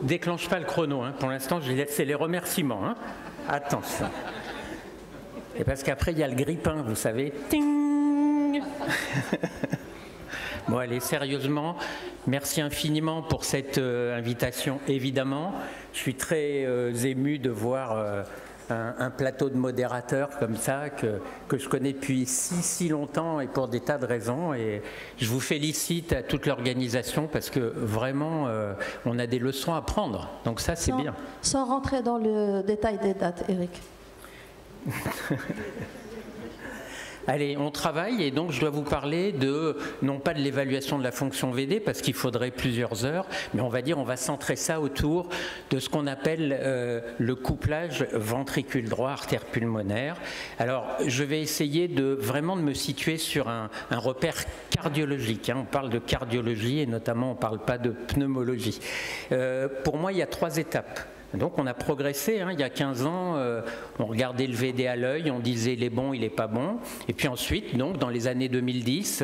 déclenche pas le chrono, hein. Pour l'instant, c'est les remerciements. Hein. Attention. Et parce qu'après, il y a le grippin, vous savez. Ting. Bon, allez, sérieusement, merci infiniment pour cette invitation, évidemment. Je suis très ému de voir un plateau de modérateurs comme ça, que je connais depuis si longtemps et pour des tas de raisons. Et je vous félicite à toute l'organisation parce que vraiment, on a des leçons à prendre. Donc ça, c'est bien. Sans rentrer dans le détail des dates, Eric. Allez, on travaille et donc je dois vous parler non pas de l'évaluation de la fonction VD parce qu'il faudrait plusieurs heures, mais on va centrer ça autour de ce qu'on appelle le couplage ventricule droit artère pulmonaire. Alors, je vais essayer vraiment de me situer sur un repère cardiologique. Hein. On parle de cardiologie et notamment on ne parle pas de pneumologie. Pour moi, il y a 3 étapes. Donc on a progressé, hein, il y a 15 ans, on regardait le VD à l'œil, on disait il est bon, il n'est pas bon. Et puis ensuite, donc, dans les années 2010,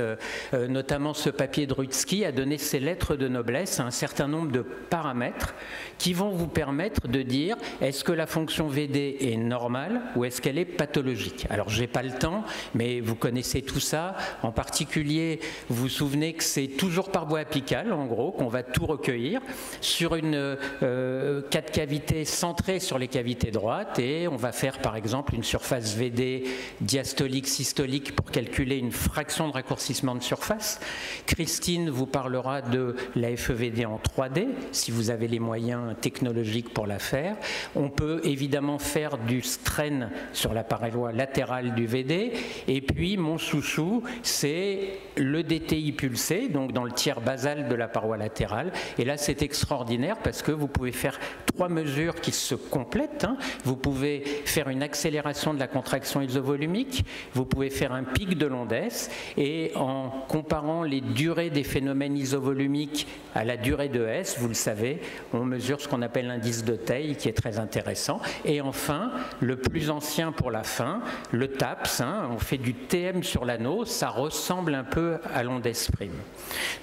notamment ce papier de Rutsky a donné ses lettres de noblesse à un certain nombre de paramètres qui vont vous permettre de dire est-ce que la fonction VD est normale ou est-ce qu'elle est pathologique. Alors je n'ai pas le temps, mais vous connaissez tout ça. En particulier, vous vous souvenez que c'est toujours par voie apicale, en gros, qu'on va tout recueillir sur une 4 cavités centrée sur les cavités droites et on va faire par exemple une surface VD diastolique, systolique pour calculer une fraction de raccourcissement de surface. Christine vous parlera de la FEVD en 3D si vous avez les moyens technologiques pour la faire. On peut évidemment faire du strain sur la paroi latérale du VD et puis mon chouchou c'est le DTI pulsé, donc dans le tiers basal de la paroi latérale et là c'est extraordinaire parce que vous pouvez faire 3 mesures qui se complètent. Hein. Vous pouvez faire une accélération de la contraction isovolumique, vous pouvez faire un pic de Londès et en comparant les durées des phénomènes isovolumiques à la durée de S, vous le savez, on mesure ce qu'on appelle l'indice de Tay qui est très intéressant. Et enfin, le plus ancien pour la fin, le TAPS, hein, on fait du TM sur l'anneau, ça ressemble un peu à Londès prime.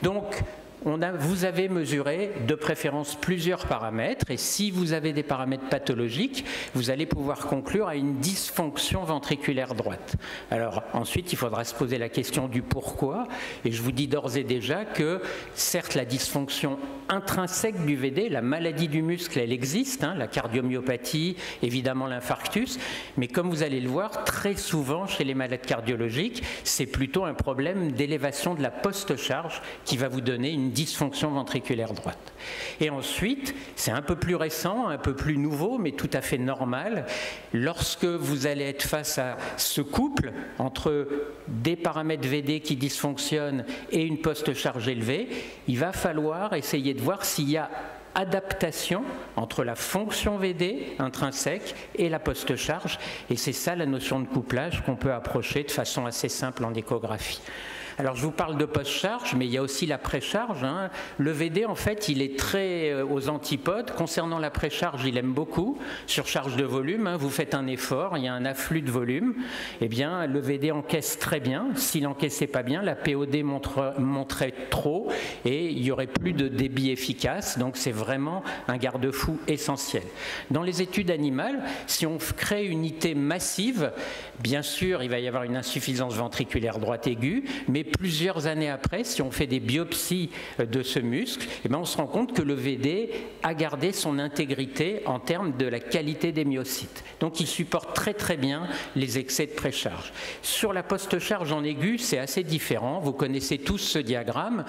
Donc, vous avez mesuré de préférence plusieurs paramètres et si vous avez des paramètres pathologiques, vous allez pouvoir conclure à une dysfonction ventriculaire droite. Alors ensuite, il faudra se poser la question du pourquoi et je vous dis d'ores et déjà que certes la dysfonction intrinsèque du VD, la maladie du muscle, elle existe, hein, la cardiomyopathie, évidemment l'infarctus, mais comme vous allez le voir, très souvent chez les malades cardiologiques, c'est plutôt un problème d'élévation de la post-charge qui va vous donner une dysfonction ventriculaire droite. Et ensuite, c'est un peu plus récent, un peu plus nouveau, mais tout à fait normal, lorsque vous allez être face à ce couple entre des paramètres VD qui dysfonctionnent et une post-charge élevée, il va falloir essayer de voir s'il y a adaptation entre la fonction VD intrinsèque et la post-charge, et c'est ça la notion de couplage qu'on peut approcher de façon assez simple en échographie. Alors je vous parle de post-charge, mais il y a aussi la pré-charge. Hein. Le VD, en fait, il est très aux antipodes. Concernant la pré-charge, il aime beaucoup. Surcharge de volume, hein, vous faites un effort, il y a un afflux de volume. Eh bien, le VD encaisse très bien. S'il n'encaissait pas bien, la POD monterait trop et il n'y aurait plus de débit efficace. Donc c'est vraiment un garde-fou essentiel. Dans les études animales, si on crée une unité massive, bien sûr, il va y avoir une insuffisance ventriculaire droite aiguë, mais plusieurs années après, si on fait des biopsies de ce muscle, eh bien on se rend compte que le VD a gardé son intégrité en termes de la qualité des myocytes. Donc il supporte très très bien les excès de précharge. Sur la post-charge en aigu, c'est assez différent. Vous connaissez tous ce diagramme.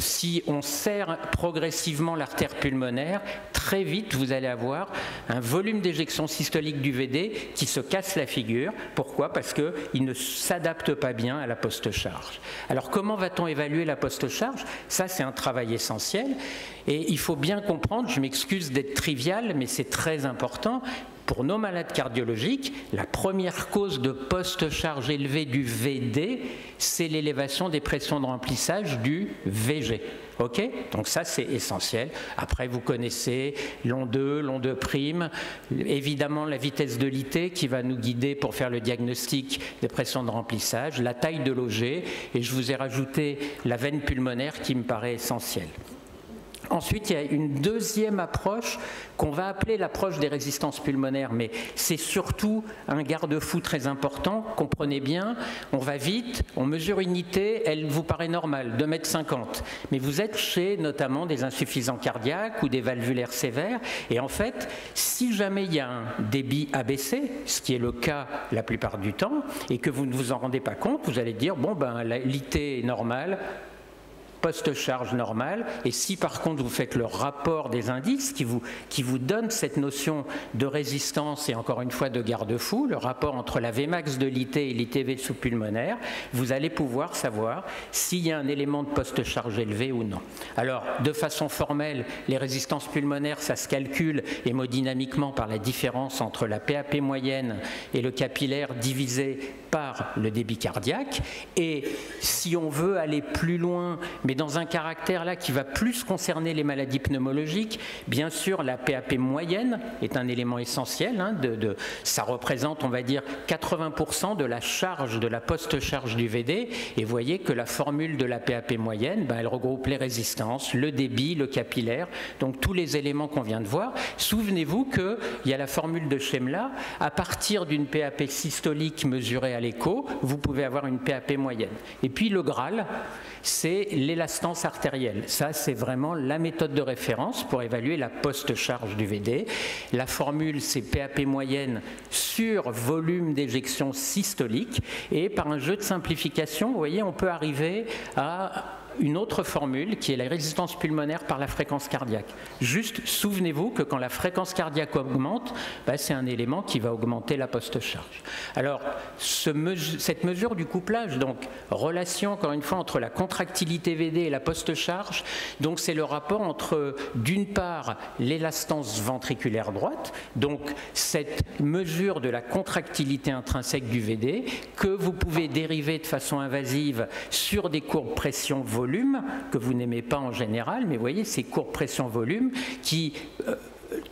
Si on serre progressivement l'artère pulmonaire, très vite vous allez avoir un volume d'éjection systolique du VD qui se casse la figure. Pourquoi? Parce qu'il ne s'adapte pas bien à la post-charge. Alors comment va-t-on évaluer la post-charge? Ça c'est un travail essentiel et il faut bien comprendre, je m'excuse d'être trivial mais c'est très important. Pour nos malades cardiologiques, la première cause de post-charge élevée du VD, c'est l'élévation des pressions de remplissage du VG. Ok? Donc ça, c'est essentiel. Après, vous connaissez l'ON 2, l'ON 2', évidemment la vitesse de l'IT qui va nous guider pour faire le diagnostic des pressions de remplissage, la taille de l'OG, et je vous ai rajouté la veine pulmonaire qui me paraît essentielle. Ensuite, il y a une deuxième approche qu'on va appeler l'approche des résistances pulmonaires, mais c'est surtout un garde-fou très important. Comprenez bien, on va vite, on mesure une unité, elle vous paraît normale, 2,50 m. Mais vous êtes chez notamment des insuffisants cardiaques ou des valvulaires sévères, et en fait, si jamais il y a un débit abaissé, ce qui est le cas la plupart du temps, et que vous ne vous en rendez pas compte, vous allez dire, bon, ben, l'IT est normale, post-charge normale, et si par contre vous faites le rapport des indices qui vous donne cette notion de résistance et encore une fois de garde-fou, le rapport entre la Vmax de l'IT et l'ITV sous-pulmonaire, vous allez pouvoir savoir s'il y a un élément de post-charge élevé ou non. Alors, de façon formelle, les résistances pulmonaires, ça se calcule hémodynamiquement par la différence entre la PAP moyenne et le capillaire divisé par le débit cardiaque, et si on veut aller plus loin, mais dans un caractère là qui va plus concerner les maladies pneumologiques, bien sûr la PAP moyenne est un élément essentiel, hein, ça représente on va dire 80% de la charge, de la post-charge du VD, et vous voyez que la formule de la PAP moyenne, ben, elle regroupe les résistances, le débit, le capillaire, donc tous les éléments qu'on vient de voir. Souvenez-vous qu'il y a la formule de Schemla, à partir d'une PAP systolique mesurée à l'écho, vous pouvez avoir une PAP moyenne. Et puis le Graal, c'est l'élastance artérielle. Ça, c'est vraiment la méthode de référence pour évaluer la post-charge du VD. La formule, c'est PAP moyenne sur volume d'éjection systolique. Et par un jeu de simplification, vous voyez, on peut arriver à une autre formule qui est la résistance pulmonaire par la fréquence cardiaque. Juste, souvenez-vous que quand la fréquence cardiaque augmente, ben, c'est un élément qui va augmenter la post-charge. Alors, cette mesure du couplage, donc relation encore une fois entre la contractilité VD et la post-charge, donc c'est le rapport entre d'une part l'élastance ventriculaire droite, donc cette mesure de la contractilité intrinsèque du VD que vous pouvez dériver de façon invasive sur des courbes pression-volume que vous n'aimez pas en général, mais vous voyez ces courbes pression-volume qui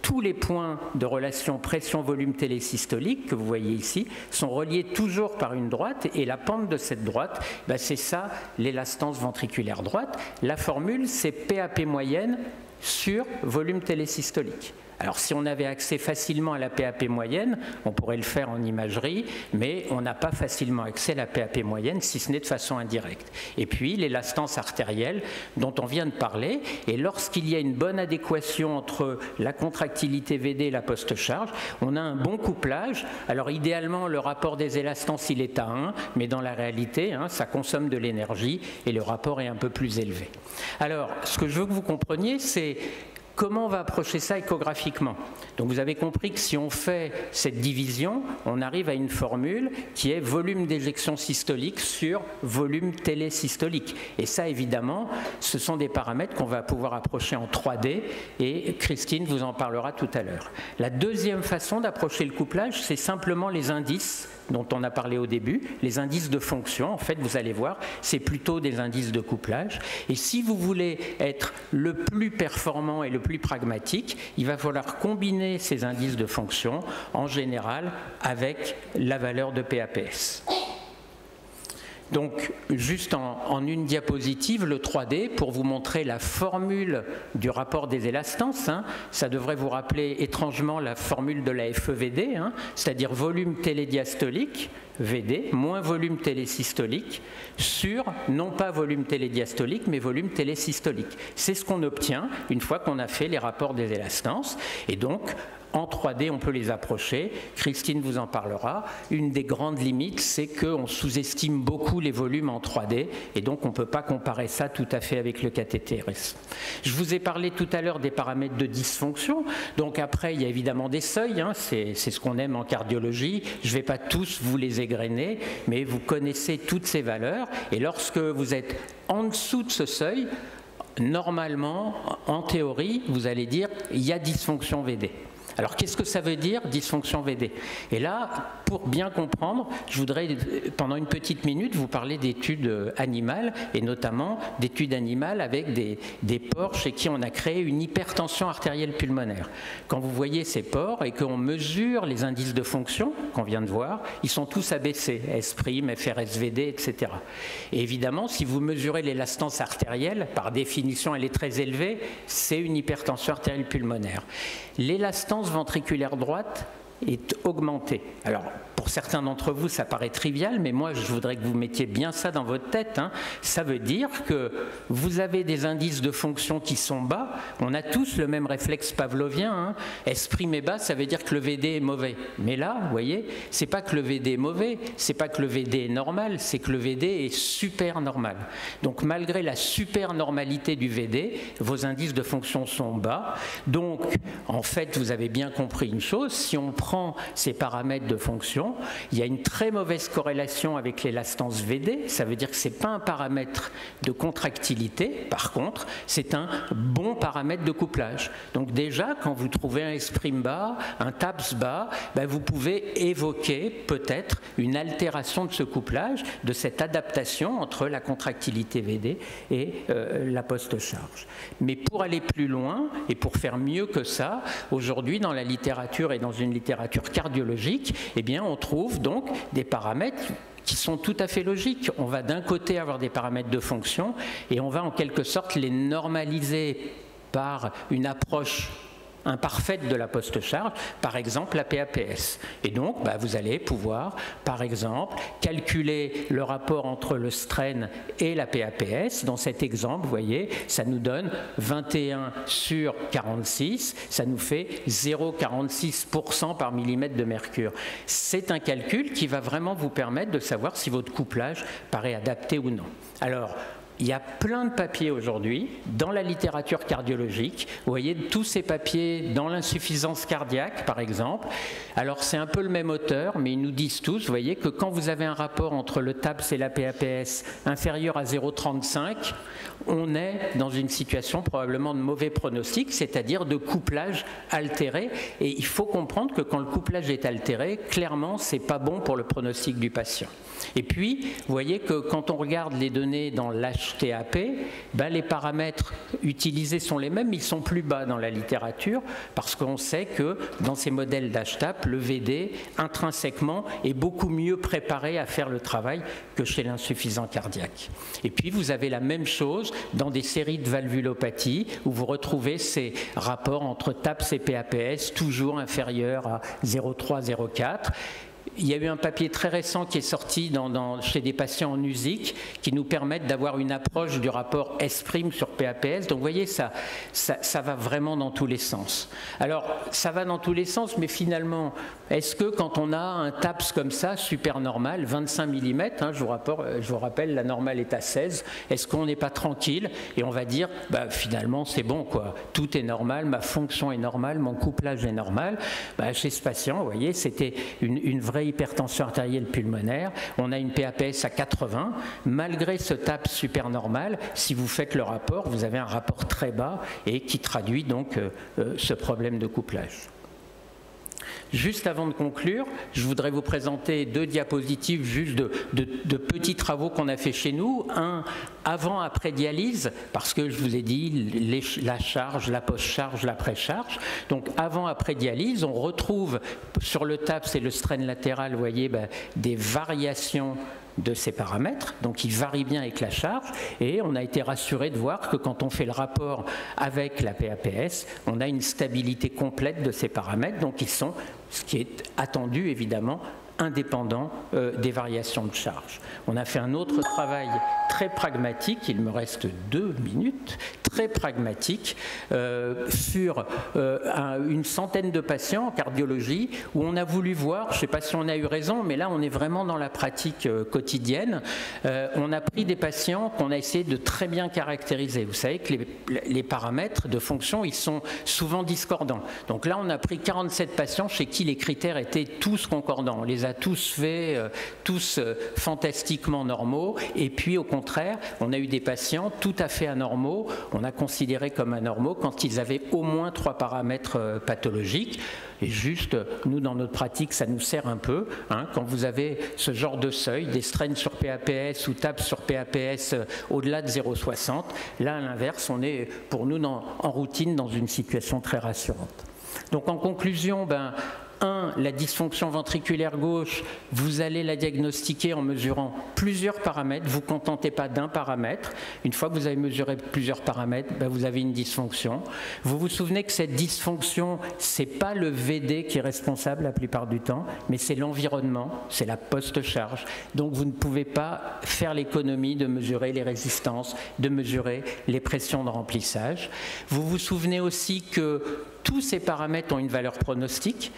tous les points de relation pression-volume télésystolique que vous voyez ici sont reliés toujours par une droite, et la pente de cette droite, ben c'est ça l'élastance ventriculaire droite. La formule, c'est PAP moyenne sur volume télésystolique. Alors si on avait accès facilement à la PAP moyenne, on pourrait le faire en imagerie, mais on n'a pas facilement accès à la PAP moyenne, si ce n'est de façon indirecte. Et puis l'élastance artérielle dont on vient de parler, et lorsqu'il y a une bonne adéquation entre la contractilité VD et la post-charge, on a un bon couplage. Alors idéalement, le rapport des élastances, il est à 1, mais dans la réalité, hein, ça consomme de l'énergie et le rapport est un peu plus élevé. Alors, ce que je veux que vous compreniez, c'est comment on va approcher ça échographiquement. Donc vous avez compris que si on fait cette division, on arrive à une formule qui est volume d'éjection systolique sur volume télésystolique. Et ça, évidemment, ce sont des paramètres qu'on va pouvoir approcher en 3D, et Christine vous en parlera tout à l'heure. La deuxième façon d'approcher le couplage, c'est simplement les indices dont on a parlé au début, les indices de fonction. En fait, vous allez voir, c'est plutôt des indices de couplage. Et si vous voulez être le plus performant et le plus pragmatique, il va falloir combiner ces indices de fonction, en général, avec la valeur de PAPS. Donc, juste en une diapositive, le 3D, pour vous montrer la formule du rapport des élastances, hein, ça devrait vous rappeler étrangement la formule de la FEVD, hein, c'est-à-dire volume télédiastolique, VD, moins volume télésystolique, sur, non pas volume télédiastolique, mais volume télésystolique. C'est ce qu'on obtient une fois qu'on a fait les rapports des élastances, et donc, en 3D, on peut les approcher. Christine vous en parlera. Une des grandes limites, c'est qu'on sous-estime beaucoup les volumes en 3D, et donc on ne peut pas comparer ça tout à fait avec le cathétérisme. Je vous ai parlé tout à l'heure des paramètres de dysfonction. Donc après, il y a évidemment des seuils, hein, c'est ce qu'on aime en cardiologie. Je ne vais pas tous vous les égrener, mais vous connaissez toutes ces valeurs. Et lorsque vous êtes en dessous de ce seuil, normalement, en théorie, vous allez dire il y a dysfonction VD. Alors qu'est-ce que ça veut dire dysfonction VD? Et là, pour bien comprendre, je voudrais pendant une petite minute vous parler d'études animales, et notamment d'études animales avec des porcs chez qui on a créé une hypertension artérielle pulmonaire. Quand vous voyez ces porcs et qu'on mesure les indices de fonction qu'on vient de voir, ils sont tous abaissés, S', FRSVD, etc. Et évidemment, si vous mesurez l'élastance artérielle, par définition elle est très élevée, c'est une hypertension artérielle pulmonaire. L'élastance ventriculaire droite est augmentée. Alors, pour certains d'entre vous, ça paraît trivial, mais moi, je voudrais que vous mettiez bien ça dans votre tête. Ça veut dire que vous avez des indices de fonction qui sont bas. On a tous le même réflexe pavlovien. S' est bas, ça veut dire que le VD est mauvais. Mais là, vous voyez, c'est pas que le VD est mauvais, c'est pas que le VD est normal, c'est que le VD est super normal. Donc, malgré la super normalité du VD, vos indices de fonction sont bas. Donc, en fait, vous avez bien compris une chose, si on prend ces paramètres de fonction, il y a une très mauvaise corrélation avec l'élastance VD, ça veut dire que ce n'est pas un paramètre de contractilité, par contre, c'est un bon paramètre de couplage. Donc déjà, quand vous trouvez un S' bas, un TAPS bas, vous pouvez évoquer peut-être une altération de ce couplage, de cette adaptation entre la contractilité VD et la post-charge. Mais pour aller plus loin et pour faire mieux que ça, aujourd'hui dans la littérature et dans une littérature cardiologique, eh bien, on trouve donc des paramètres qui sont tout à fait logiques. On va d'un côté avoir des paramètres de fonction et on va en quelque sorte les normaliser par une approche imparfaite de la post-charge, par exemple la PAPS. Et donc, vous allez pouvoir, par exemple, calculer le rapport entre le strain et la PAPS. Dans cet exemple, vous voyez, ça nous donne 21/46, ça nous fait 0,46% par millimètre de mercure. C'est un calcul qui va vraiment vous permettre de savoir si votre couplage paraît adapté ou non. Alors, il y a plein de papiers aujourd'hui dans la littérature cardiologique. Vous voyez tous ces papiers dans l'insuffisance cardiaque, par exemple. Alors, c'est un peu le même auteur, mais ils nous disent tous, vous voyez, que quand vous avez un rapport entre le TAPS et la PAPS inférieur à 0,35, on est dans une situation probablement de mauvais pronostic, c'est-à-dire de couplage altéré. Et il faut comprendre que quand le couplage est altéré, clairement, ce n'est pas bon pour le pronostic du patient. Et puis, vous voyez que quand on regarde les données dans l'HTAP, les paramètres utilisés sont les mêmes, mais ils sont plus bas dans la littérature, parce qu'on sait que dans ces modèles d'HTAP, le VD, intrinsèquement, est beaucoup mieux préparé à faire le travail que chez l'insuffisant cardiaque. Et puis, vous avez la même chose dans des séries de valvulopathies, où vous retrouvez ces rapports entre TAPS et PAPS, toujours inférieurs à 0,3, 0,4. Il y a eu un papier très récent qui est sorti chez des patients en USIC qui nous permettent d'avoir une approche du rapport S' sur PAPS. Donc vous voyez, ça va vraiment dans tous les sens. Alors, ça va dans tous les sens, mais finalement, est-ce que quand on a un TAPS comme ça, super normal, 25 mm, je vous rappelle, la normale est à 16, est-ce qu'on n'est pas tranquille et on va dire, finalement, c'est bon, quoi. Tout est normal, ma fonction est normale, mon couplage est normal. Chez ce patient, vous voyez, c'était une vraie hypertension artérielle pulmonaire, on a une PAPS à 80, malgré ce TAPS super normal, si vous faites le rapport, vous avez un rapport très bas et qui traduit donc ce problème de couplage. Juste avant de conclure, je voudrais vous présenter deux diapositives juste de petits travaux qu'on a fait chez nous. Un avant-après dialyse, parce que je vous ai dit la charge, la post-charge, la pré-charge. Donc avant-après dialyse, on retrouve sur le TAPS et le strain latéral, vous voyez, des variations de ces paramètres, donc ils varient bien avec la charge, et on a été rassuré de voir que quand on fait le rapport avec la PAPS, on a une stabilité complète de ces paramètres, donc ils sont, ce qui est attendu évidemment, indépendant des variations de charge. On a fait un autre travail très pragmatique, il me reste 2 minutes, très pragmatique, sur une centaine de patients en cardiologie, où on a voulu voir, je ne sais pas si on a eu raison, mais là on est vraiment dans la pratique quotidienne, on a pris des patients qu'on a essayé de très bien caractériser. Vous savez que les paramètres de fonction, ils sont souvent discordants. Donc là on a pris 47 patients chez qui les critères étaient tous concordants. On les a a tous fait, fantastiquement normaux. Et puis au contraire, on a eu des patients tout à fait anormaux, on a considéré comme anormaux quand ils avaient au moins 3 paramètres pathologiques. Et juste, nous, dans notre pratique, ça nous sert un peu. Hein, quand vous avez ce genre de seuil, des strains sur PAPS ou TAPS sur PAPS au-delà de 0,60, là, à l'inverse, on est, pour nous, en routine, dans une situation très rassurante. Donc, en conclusion, la dysfonction ventriculaire gauche, vous allez la diagnostiquer en mesurant plusieurs paramètres. Vous ne vous contentez pas d'un paramètre. Une fois que vous avez mesuré plusieurs paramètres, vous avez une dysfonction. Vous vous souvenez que cette dysfonction, ce n'est pas le VD qui est responsable la plupart du temps, mais c'est l'environnement, c'est la post-charge. Donc vous ne pouvez pas faire l'économie de mesurer les résistances, de mesurer les pressions de remplissage. Vous vous souvenez aussi que tous ces paramètres ont une valeur pronostique.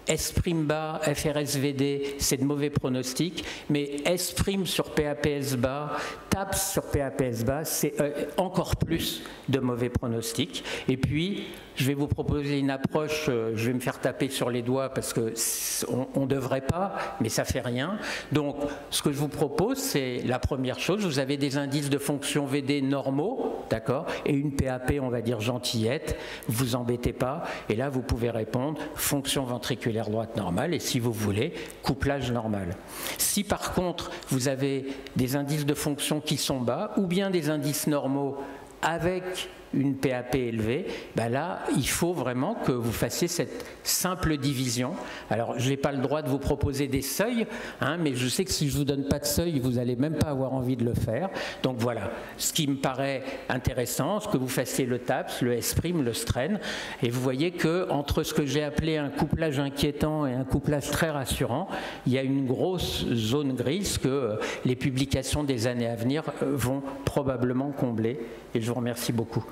S' bas, FRSVD, c'est de mauvais pronostics, mais S' sur PAPS bas, TAPS sur PAPS bas, c'est encore plus de mauvais pronostics. Et puis, je vais vous proposer une approche, je vais me faire taper sur les doigts parce qu'on ne devrait pas, mais ça ne fait rien. Donc, ce que je vous propose, c'est la première chose, vous avez des indices de fonction VD normaux, d'accord, et une PAP, on va dire gentillette, vous embêtez pas, et là, vous pouvez répondre fonction ventriculaire droite normale, et si vous voulez, couplage normal. Si par contre, vous avez des indices de fonction qui sont bas, ou bien des indices normaux avec une PAP élevée, là, il faut vraiment que vous fassiez cette simple division. Alors, je n'ai pas le droit de vous proposer des seuils, hein, mais je sais que si je ne vous donne pas de seuil, vous n'allez même pas avoir envie de le faire. Donc voilà, ce qui me paraît intéressant, c'est que vous fassiez le TAPS, le S', le strain, et vous voyez qu'entre ce que j'ai appelé un couplage inquiétant et un couplage très rassurant, il y a une grosse zone grise que les publications des années à venir vont probablement combler. Et je vous remercie beaucoup.